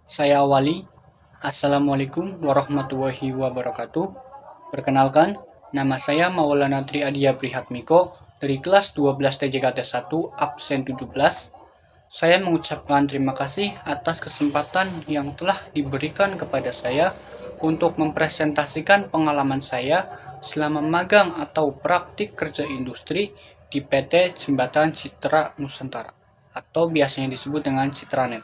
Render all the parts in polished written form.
Saya awali. Assalamualaikum warahmatullahi wabarakatuh. Perkenalkan, nama saya Maulana Tri Adia Prihatmiko dari kelas 12 TJKT 1 absen 17. Saya mengucapkan terima kasih atas kesempatan yang telah diberikan kepada saya untuk mempresentasikan pengalaman saya selama magang atau praktik kerja industri di PT Jembatan Citra Nusantara atau biasanya disebut dengan Citranet.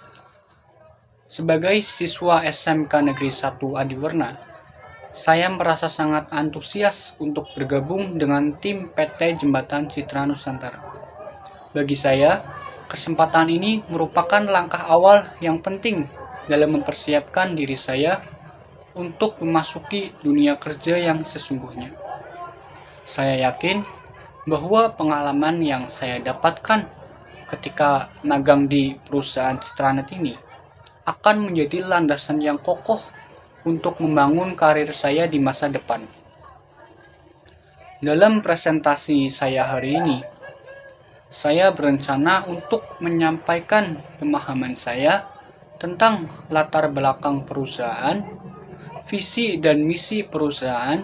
Sebagai siswa SMK Negeri 1 Adiwerna, saya merasa sangat antusias untuk bergabung dengan tim PT Jembatan Citra Nusantara. Bagi saya, kesempatan ini merupakan langkah awal yang penting dalam mempersiapkan diri saya untuk memasuki dunia kerja yang sesungguhnya. Saya yakin bahwa pengalaman yang saya dapatkan ketika magang di perusahaan Citranet ini akan menjadi landasan yang kokoh untuk membangun karir saya di masa depan. Dalam presentasi saya hari ini, saya berencana untuk menyampaikan pemahaman saya tentang latar belakang perusahaan, visi dan misi perusahaan.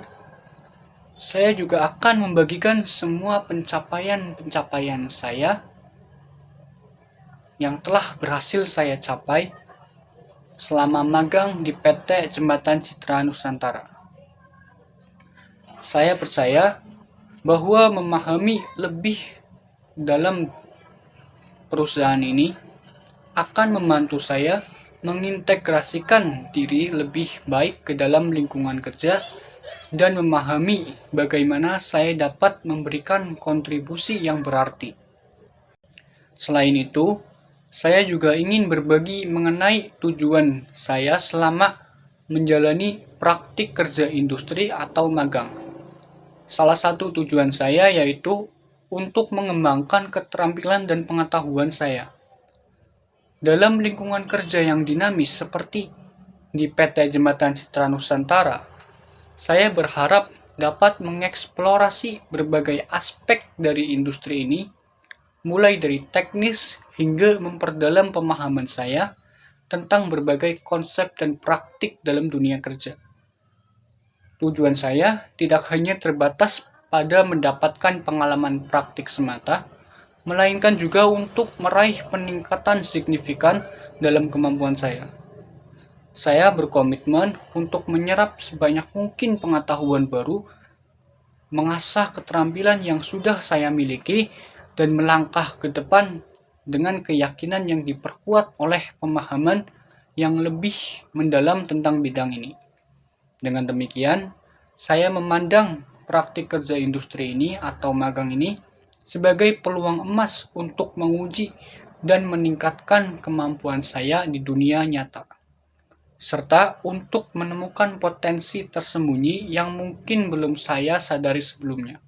Saya juga akan membagikan semua pencapaian-pencapaian saya yang telah berhasil saya capai selama magang di PT Jembatan Citra Nusantara. Saya percaya bahwa memahami lebih dalam perusahaan ini akan membantu saya mengintegrasikan diri lebih baik ke dalam lingkungan kerja dan memahami bagaimana saya dapat memberikan kontribusi yang berarti. Selain itu, saya juga ingin berbagi mengenai tujuan saya selama menjalani praktik kerja industri atau magang. Salah satu tujuan saya yaitu untuk mengembangkan keterampilan dan pengetahuan saya. Dalam lingkungan kerja yang dinamis seperti di PT Jembatan Citra Nusantara, saya berharap dapat mengeksplorasi berbagai aspek dari industri ini, mulai dari teknis hingga memperdalam pemahaman saya tentang berbagai konsep dan praktik dalam dunia kerja. Tujuan saya tidak hanya terbatas pada mendapatkan pengalaman praktik semata, melainkan juga untuk meraih peningkatan signifikan dalam kemampuan saya. Saya berkomitmen untuk menyerap sebanyak mungkin pengetahuan baru, mengasah keterampilan yang sudah saya miliki, dan melangkah ke depan dengan keyakinan yang diperkuat oleh pemahaman yang lebih mendalam tentang bidang ini. Dengan demikian, saya memandang praktik kerja industri ini atau magang ini sebagai peluang emas untuk menguji dan meningkatkan kemampuan saya di dunia nyata, serta untuk menemukan potensi tersembunyi yang mungkin belum saya sadari sebelumnya.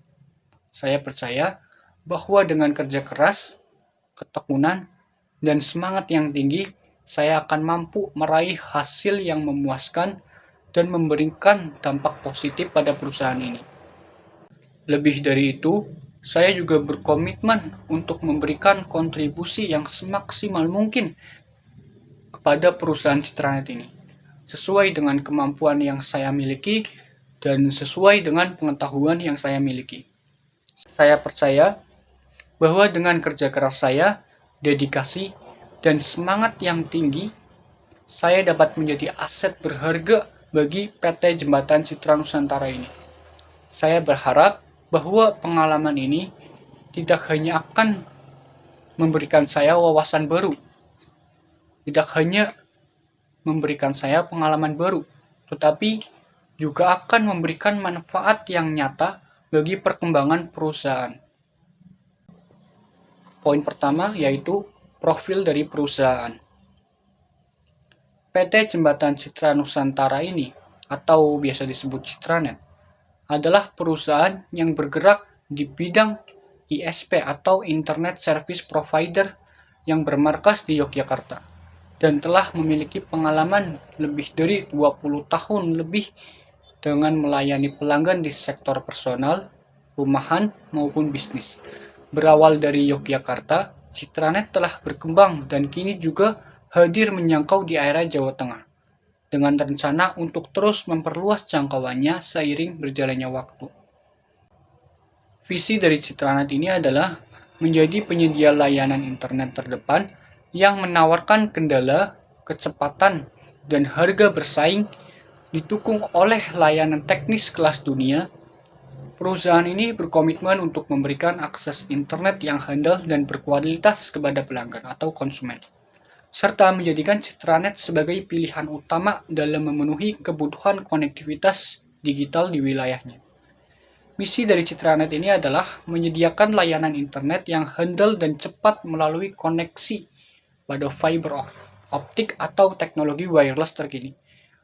Saya percaya bahwa dengan kerja keras, ketekunan, dan semangat yang tinggi, saya akan mampu meraih hasil yang memuaskan dan memberikan dampak positif pada perusahaan ini. Lebih dari itu, saya juga berkomitmen untuk memberikan kontribusi yang semaksimal mungkin kepada perusahaan Citranet ini, sesuai dengan kemampuan yang saya miliki dan sesuai dengan pengetahuan yang saya miliki. Saya percaya bahwa dengan kerja keras saya, dedikasi, dan semangat yang tinggi, saya dapat menjadi aset berharga bagi PT Jembatan Citra Nusantara ini. Saya berharap bahwa pengalaman ini tidak hanya akan memberikan saya wawasan baru, tidak hanya memberikan saya pengalaman baru, tetapi juga akan memberikan manfaat yang nyata bagi perkembangan perusahaan. Poin pertama yaitu profil dari perusahaan. PT Jembatan Citra Nusantara ini, atau biasa disebut Citranet, adalah perusahaan yang bergerak di bidang ISP atau Internet Service Provider yang bermarkas di Yogyakarta dan telah memiliki pengalaman lebih dari 20 tahun lebih dengan melayani pelanggan di sektor personal, rumahan, maupun bisnis. Berawal dari Yogyakarta, Citranet telah berkembang dan kini juga hadir menyangkau di area Jawa Tengah, dengan rencana untuk terus memperluas jangkauannya seiring berjalannya waktu. Visi dari Citranet ini adalah menjadi penyedia layanan internet terdepan yang menawarkan kendala, kecepatan, dan harga bersaing didukung oleh layanan teknis kelas dunia. Perusahaan ini berkomitmen untuk memberikan akses internet yang handal dan berkualitas kepada pelanggan atau konsumen, serta menjadikan Citranet sebagai pilihan utama dalam memenuhi kebutuhan konektivitas digital di wilayahnya. Misi dari Citranet ini adalah menyediakan layanan internet yang handal dan cepat melalui koneksi pada fiber optik atau teknologi wireless terkini.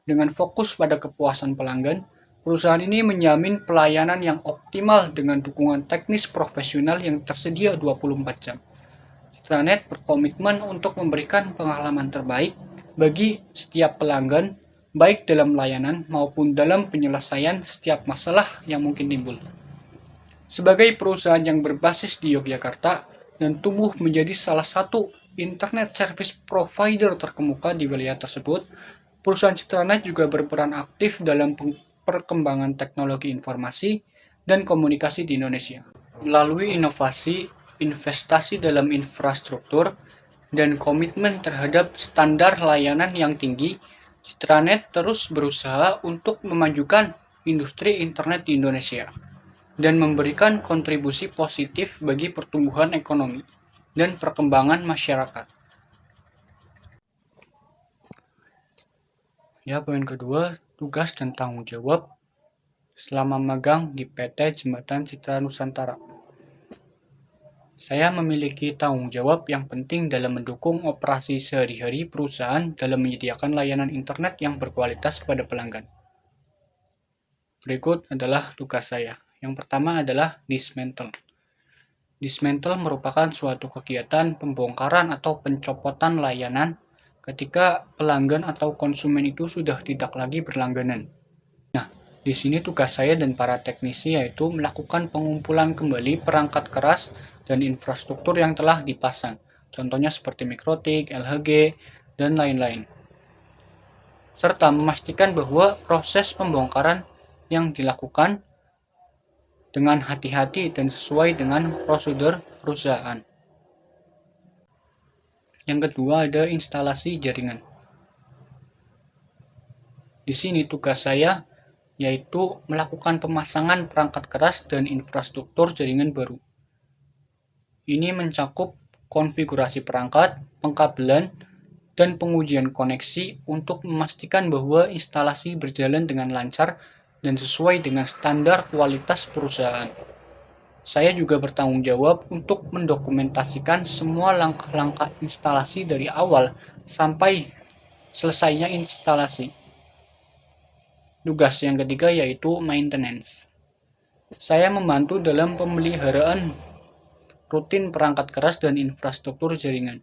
Dengan fokus pada kepuasan pelanggan, perusahaan ini menjamin pelayanan yang optimal dengan dukungan teknis profesional yang tersedia 24 jam. Citranet berkomitmen untuk memberikan pengalaman terbaik bagi setiap pelanggan, baik dalam layanan maupun dalam penyelesaian setiap masalah yang mungkin timbul. Sebagai perusahaan yang berbasis di Yogyakarta dan tumbuh menjadi salah satu internet service provider terkemuka di wilayah tersebut, perusahaan Citranet juga berperan aktif dalam perkembangan teknologi informasi dan komunikasi di Indonesia. Melalui inovasi, investasi dalam infrastruktur, dan komitmen terhadap standar layanan yang tinggi, Citranet terus berusaha untuk memajukan industri internet di Indonesia dan memberikan kontribusi positif bagi pertumbuhan ekonomi dan perkembangan masyarakat. Ya, poin kedua, tugas dan tanggung jawab selama magang di PT Jembatan Citra Nusantara. Saya memiliki tanggung jawab yang penting dalam mendukung operasi sehari-hari perusahaan dalam menyediakan layanan internet yang berkualitas kepada pelanggan. Berikut adalah tugas saya. Yang pertama adalah dismantle. Dismantle merupakan suatu kegiatan pembongkaran atau pencopotan layanan ketika pelanggan atau konsumen itu sudah tidak lagi berlangganan. Nah, di sini tugas saya dan para teknisi yaitu melakukan pengumpulan kembali perangkat keras dan infrastruktur yang telah dipasang. Contohnya seperti mikrotik, LHG, dan lain-lain. Serta memastikan bahwa proses pembongkaran yang dilakukan dengan hati-hati dan sesuai dengan prosedur perusahaan. Yang kedua ada instalasi jaringan. Di sini tugas saya yaitu melakukan pemasangan perangkat keras dan infrastruktur jaringan baru. Ini mencakup konfigurasi perangkat, pengkabelan, dan pengujian koneksi untuk memastikan bahwa instalasi berjalan dengan lancar dan sesuai dengan standar kualitas perusahaan. Saya juga bertanggung jawab untuk mendokumentasikan semua langkah-langkah instalasi dari awal sampai selesainya instalasi. Tugas yang ketiga yaitu maintenance. Saya membantu dalam pemeliharaan rutin perangkat keras dan infrastruktur jaringan.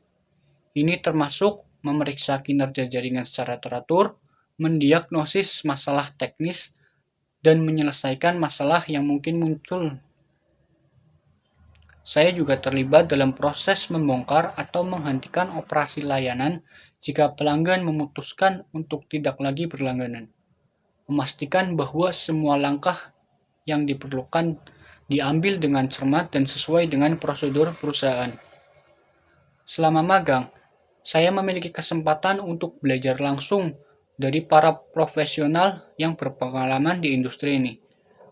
Ini termasuk memeriksa kinerja jaringan secara teratur, mendiagnosis masalah teknis, dan menyelesaikan masalah yang mungkin muncul. Saya juga terlibat dalam proses membongkar atau menghentikan operasi layanan jika pelanggan memutuskan untuk tidak lagi berlangganan. Memastikan bahwa semua langkah yang diperlukan diambil dengan cermat dan sesuai dengan prosedur perusahaan. Selama magang, saya memiliki kesempatan untuk belajar langsung dari para profesional yang berpengalaman di industri ini,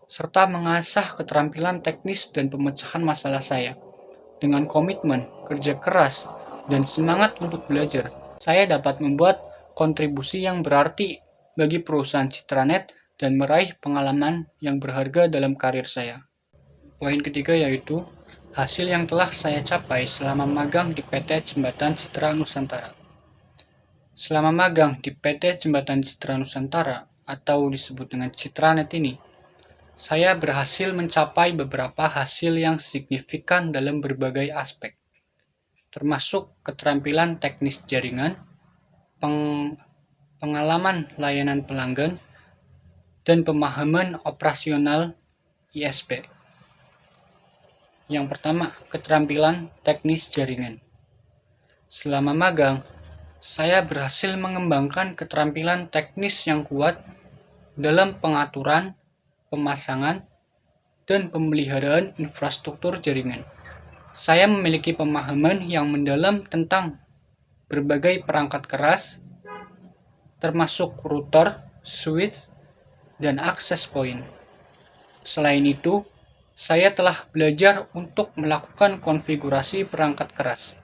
serta mengasah keterampilan teknis dan pemecahan masalah saya. Dengan komitmen, kerja keras, dan semangat untuk belajar, saya dapat membuat kontribusi yang berarti bagi perusahaan Citranet dan meraih pengalaman yang berharga dalam karir saya. Poin ketiga yaitu hasil yang telah saya capai selama magang di PT Jembatan Citra Nusantara. Selama magang di PT Jembatan Citra Nusantara atau disebut dengan Citranet ini, saya berhasil mencapai beberapa hasil yang signifikan dalam berbagai aspek, termasuk keterampilan teknis jaringan, pengalaman layanan pelanggan, dan pemahaman operasional ISP. Yang pertama, keterampilan teknis jaringan. Selama magang, saya berhasil mengembangkan keterampilan teknis yang kuat dalam pengaturan, pemasangan, dan pemeliharaan infrastruktur jaringan. Saya memiliki pemahaman yang mendalam tentang berbagai perangkat keras, termasuk router, switch, dan access point. Selain itu, saya telah belajar untuk melakukan konfigurasi perangkat keras,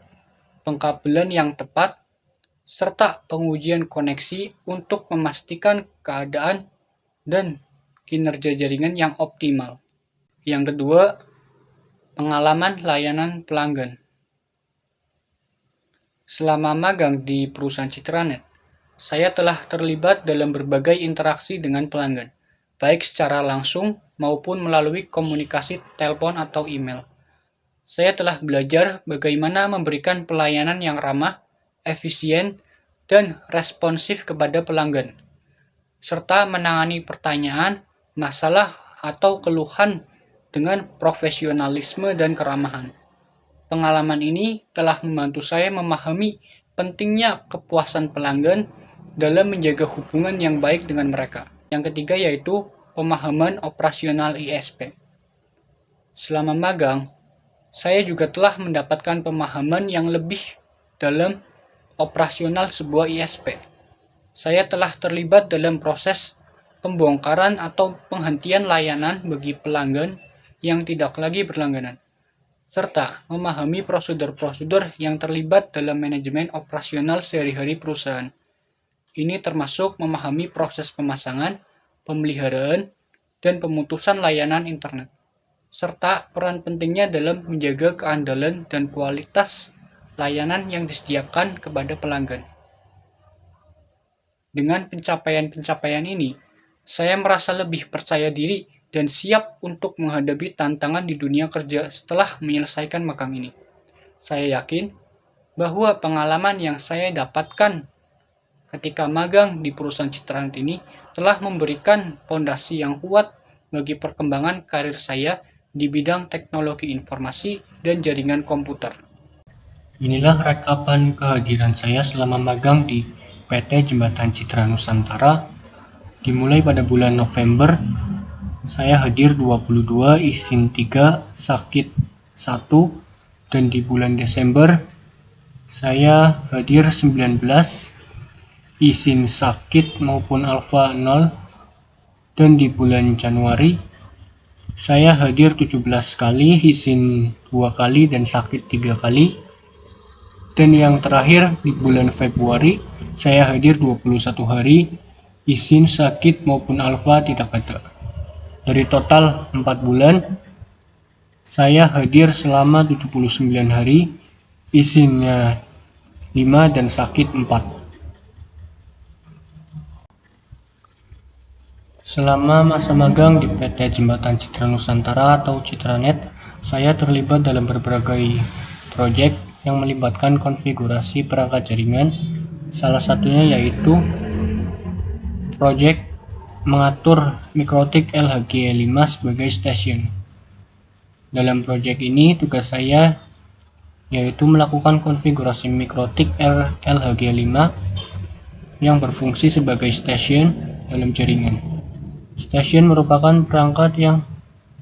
pengkabelan yang tepat, serta pengujian koneksi untuk memastikan keadaan dan kinerja jaringan yang optimal. Yang kedua, pengalaman layanan pelanggan. Selama magang di perusahaan Citranet, saya telah terlibat dalam berbagai interaksi dengan pelanggan, baik secara langsung maupun melalui komunikasi telepon atau email. Saya telah belajar bagaimana memberikan pelayanan yang ramah, efisien, dan responsif kepada pelanggan, serta menangani pertanyaan, masalah, atau keluhan dengan profesionalisme dan keramahan. Pengalaman ini telah membantu saya memahami pentingnya kepuasan pelanggan dalam menjaga hubungan yang baik dengan mereka. Yang ketiga yaitu pemahaman operasional ISP. Selama magang, saya juga telah mendapatkan pemahaman yang lebih dalam operasional sebuah ISP. Saya telah terlibat dalam proses pembongkaran atau penghentian layanan bagi pelanggan yang tidak lagi berlangganan, serta memahami prosedur-prosedur yang terlibat dalam manajemen operasional sehari-hari perusahaan. Ini termasuk memahami proses pemasangan, pemeliharaan, dan pemutusan layanan internet, serta peran pentingnya dalam menjaga keandalan dan kualitas layanan yang disediakan kepada pelanggan. Dengan pencapaian-pencapaian ini, saya merasa lebih percaya diri dan siap untuk menghadapi tantangan di dunia kerja setelah menyelesaikan magang ini. Saya yakin bahwa pengalaman yang saya dapatkan ketika magang di perusahaan Citranet ini telah memberikan fondasi yang kuat bagi perkembangan karir saya di bidang teknologi informasi dan jaringan komputer. Inilah rekapan kehadiran saya selama magang di PT Jembatan Citra Nusantara. Dimulai pada bulan November, saya hadir 22, izin 3, sakit 1, dan di bulan Desember, saya hadir 19, izin sakit maupun alfa 0, dan di bulan Januari, saya hadir 17 kali, izin 2 kali, dan sakit 3 kali. Dan yang terakhir di bulan Februari, saya hadir 21 hari, izin sakit maupun alfa tidak ada. Dari total 4 bulan, saya hadir selama 79 hari, izinnya 5 dan sakit 4. Selama masa magang di PT Jembatan Citra Nusantara atau Citranet, saya terlibat dalam berbagai proyek yang melibatkan konfigurasi perangkat jaringan. Salah satunya yaitu proyek mengatur Mikrotik LHG5 sebagai stasiun. Dalam proyek ini tugas saya yaitu melakukan konfigurasi Mikrotik LHG5 yang berfungsi sebagai stasiun dalam jaringan. Stasiun merupakan perangkat yang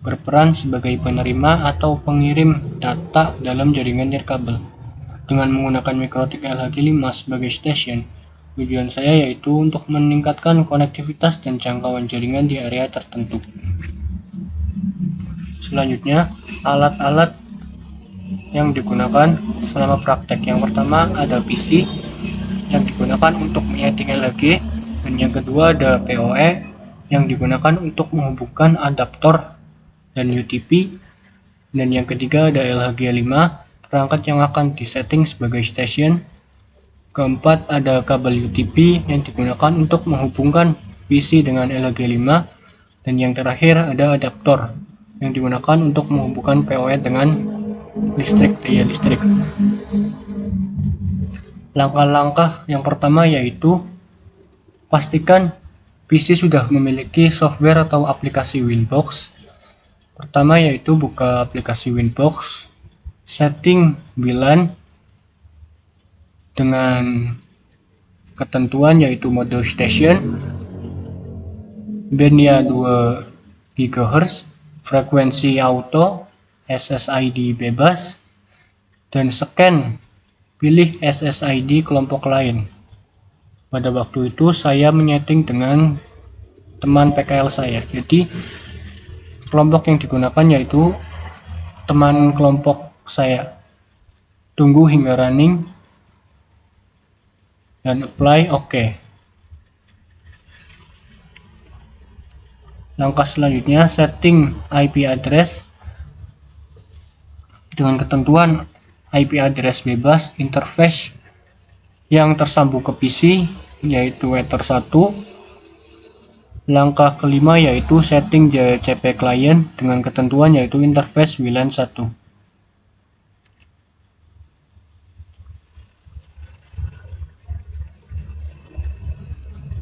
berperan sebagai penerima atau pengirim data dalam jaringan nirkabel. Dengan menggunakan Mikrotik LHG5 sebagai stasiun, tujuan saya yaitu untuk meningkatkan konektivitas dan jangkauan jaringan di area tertentu. Selanjutnya, alat-alat yang digunakan selama praktek. Yang pertama ada PC yang digunakan untuk menyeting LHG, dan yang kedua ada PoE yang digunakan untuk menghubungkan adaptor dan UTP, dan yang ketiga ada LHG5, perangkat yang akan disetting sebagai stasiun. Keempat ada kabel UTP yang digunakan untuk menghubungkan PC dengan LHG5, dan yang terakhir ada adaptor yang digunakan untuk menghubungkan PoE dengan daya listrik. Langkah-langkah yang pertama yaitu pastikan PC sudah memiliki software atau aplikasi Winbox. Pertama yaitu buka aplikasi Winbox, setting VLAN, dengan ketentuan yaitu mode station, bandnya 2 GHz, frekuensi auto, SSID bebas, dan scan pilih SSID kelompok lain. Pada waktu itu saya menyeting dengan teman PKL saya, jadi kelompok yang digunakan yaitu teman kelompok saya. Tunggu hingga running dan apply OK. Langkah selanjutnya setting IP address dengan ketentuan IP address bebas interface yang tersambung ke PC yaitu Ether 1. Langkah kelima yaitu setting DHCP client dengan ketentuan yaitu interface WLAN 1.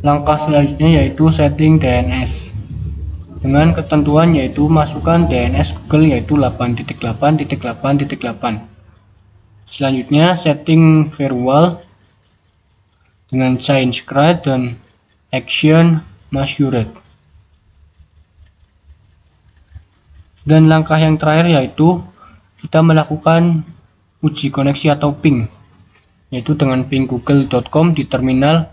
Langkah selanjutnya yaitu setting DNS dengan ketentuan yaitu masukkan DNS Google yaitu 8.8.8.8. Selanjutnya setting firewall dengan change CRUD dan action masquerade. Dan langkah yang terakhir yaitu kita melakukan uji koneksi atau ping, yaitu dengan ping google.com di terminal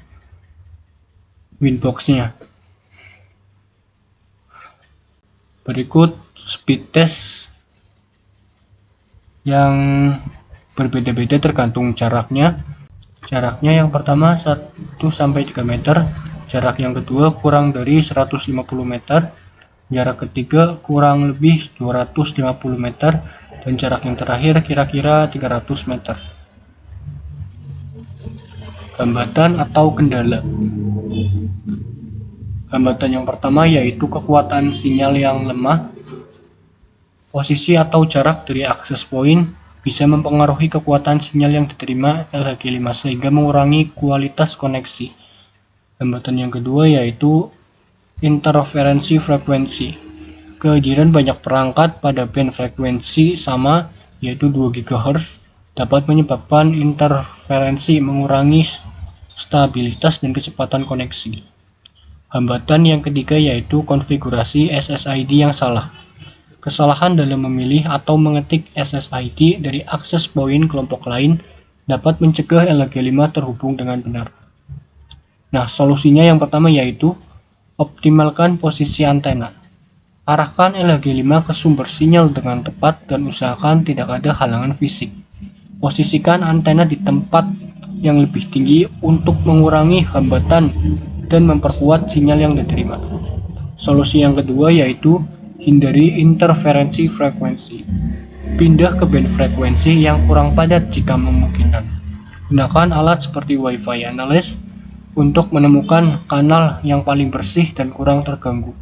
Winbox-nya. Berikut speed test yang berbeda-beda tergantung jaraknya. Jaraknya yang pertama 1-3 meter, jarak yang kedua kurang dari 150 meter, jarak ketiga kurang lebih 250 meter, dan jarak yang terakhir kira-kira 300 meter. Hambatan atau kendala. Hambatan yang pertama yaitu kekuatan sinyal yang lemah. Posisi atau jarak dari akses point bisa mempengaruhi kekuatan sinyal yang diterima LHG5 sehingga mengurangi kualitas koneksi. Hambatan yang kedua yaitu interferensi frekuensi. Kehadiran banyak perangkat pada band frekuensi sama yaitu 2 GHz dapat menyebabkan interferensi mengurangi stabilitas dan kecepatan koneksi. Hambatan yang ketiga yaitu konfigurasi SSID yang salah. Kesalahan dalam memilih atau mengetik SSID dari akses point kelompok lain dapat mencegah LHG5 terhubung dengan benar. Nah, solusinya yang pertama yaitu optimalkan posisi antena. Arahkan LHG5 ke sumber sinyal dengan tepat dan usahakan tidak ada halangan fisik. Posisikan antena di tempat yang lebih tinggi untuk mengurangi hambatan dan memperkuat sinyal yang diterima. Solusi yang kedua yaitu hindari interferensi frekuensi. Pindah ke band frekuensi yang kurang padat jika memungkinkan. Gunakan alat seperti Wi-Fi analyst untuk menemukan kanal yang paling bersih dan kurang terganggu.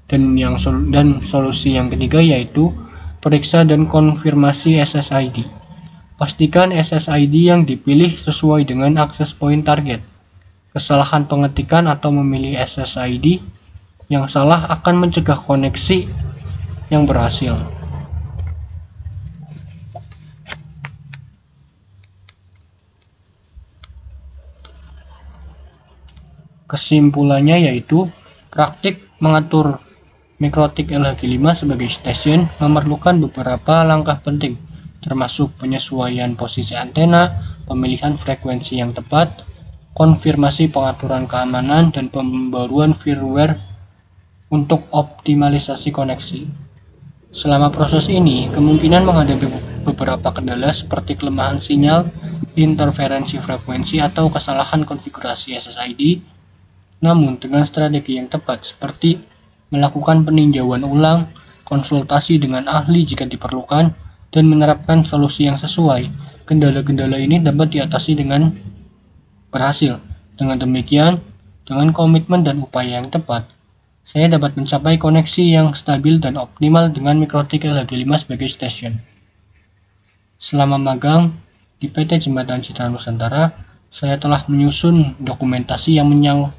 Dan solusi yang ketiga yaitu periksa dan konfirmasi SSID. Pastikan SSID yang dipilih sesuai dengan akses point target. Kesalahan pengetikan atau memilih SSID yang salah akan mencegah koneksi yang berhasil. Kesimpulannya yaitu praktik mengatur mikrotik LHG5 sebagai stasiun memerlukan beberapa langkah penting, termasuk penyesuaian posisi antena, pemilihan frekuensi yang tepat, konfirmasi pengaturan keamanan, dan pembaruan firmware untuk optimalisasi koneksi. Selama proses ini, kemungkinan menghadapi beberapa kendala seperti kelemahan sinyal, interferensi frekuensi, atau kesalahan konfigurasi SSID. Namun, dengan strategi yang tepat seperti melakukan peninjauan ulang, konsultasi dengan ahli jika diperlukan, dan menerapkan solusi yang sesuai, kendala-kendala ini dapat diatasi dengan berhasil. Dengan demikian, dengan komitmen dan upaya yang tepat, saya dapat mencapai koneksi yang stabil dan optimal dengan mikrotik LHG5 sebagai stasiun. Selama magang di PT Jembatan Citra Nusantara, saya telah menyusun dokumentasi yang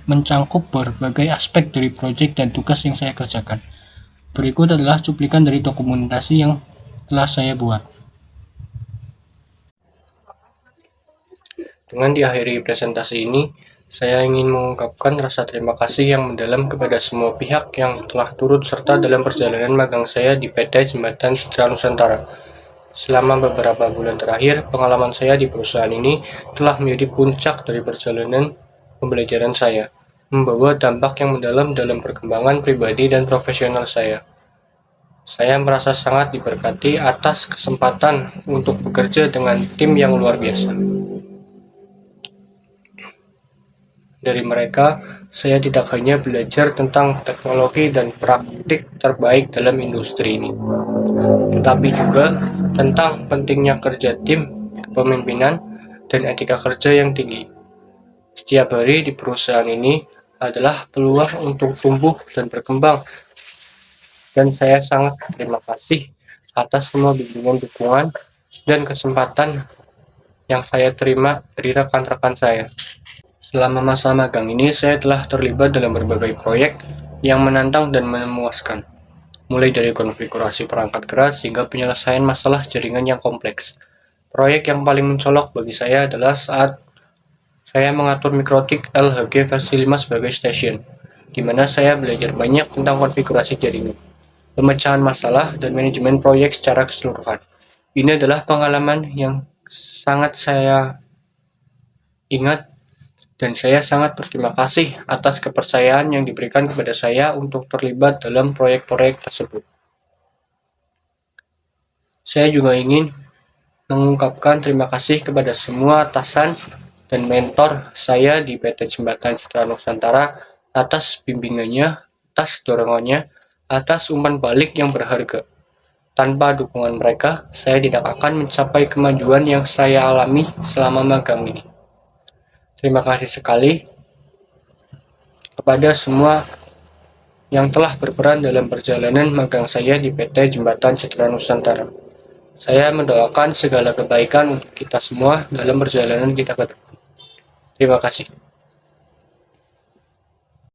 mencangkup berbagai aspek dari proyek dan tugas yang saya kerjakan. Berikut adalah cuplikan dari dokumentasi yang telah saya buat. Dengan diakhiri presentasi ini, saya ingin mengungkapkan rasa terima kasih yang mendalam kepada semua pihak yang telah turut serta dalam perjalanan magang saya di PT Jembatan Citra Nusantara. Selama beberapa bulan terakhir, pengalaman saya di perusahaan ini telah menjadi puncak dari perjalanan pembelajaran saya, membawa dampak yang mendalam dalam perkembangan pribadi dan profesional saya. Saya merasa sangat diberkati atas kesempatan untuk bekerja dengan tim yang luar biasa. Dari mereka, saya tidak hanya belajar tentang teknologi dan praktik terbaik dalam industri ini, tetapi juga tentang pentingnya kerja tim, kepemimpinan, dan etika kerja yang tinggi. Setiap hari di perusahaan ini adalah peluang untuk tumbuh dan berkembang, dan saya sangat terima kasih atas semua bimbingan dukungan dan kesempatan yang saya terima dari rekan-rekan saya. Selama masa magang ini, saya telah terlibat dalam berbagai proyek yang menantang dan memuaskan, mulai dari konfigurasi perangkat keras hingga penyelesaian masalah jaringan yang kompleks. Proyek yang paling mencolok bagi saya adalah saat saya mengatur mikrotik LHG versi 5 sebagai stasiun, di mana saya belajar banyak tentang konfigurasi jaringan, pemecahan masalah, dan manajemen proyek secara keseluruhan. Ini adalah pengalaman yang sangat saya ingat dan saya sangat berterima kasih atas kepercayaan yang diberikan kepada saya untuk terlibat dalam proyek-proyek tersebut. Saya juga ingin mengungkapkan terima kasih kepada semua atasan dan mentor saya di PT Jembatan Citra Nusantara atas bimbingannya, atas dorongannya, atas umpan balik yang berharga. Tanpa dukungan mereka, saya tidak akan mencapai kemajuan yang saya alami selama magang ini. Terima kasih sekali kepada semua yang telah berperan dalam perjalanan magang saya di PT Jembatan Citra Nusantara. Saya mendoakan segala kebaikan untuk kita semua dalam perjalanan kita ke depan. Terima kasih.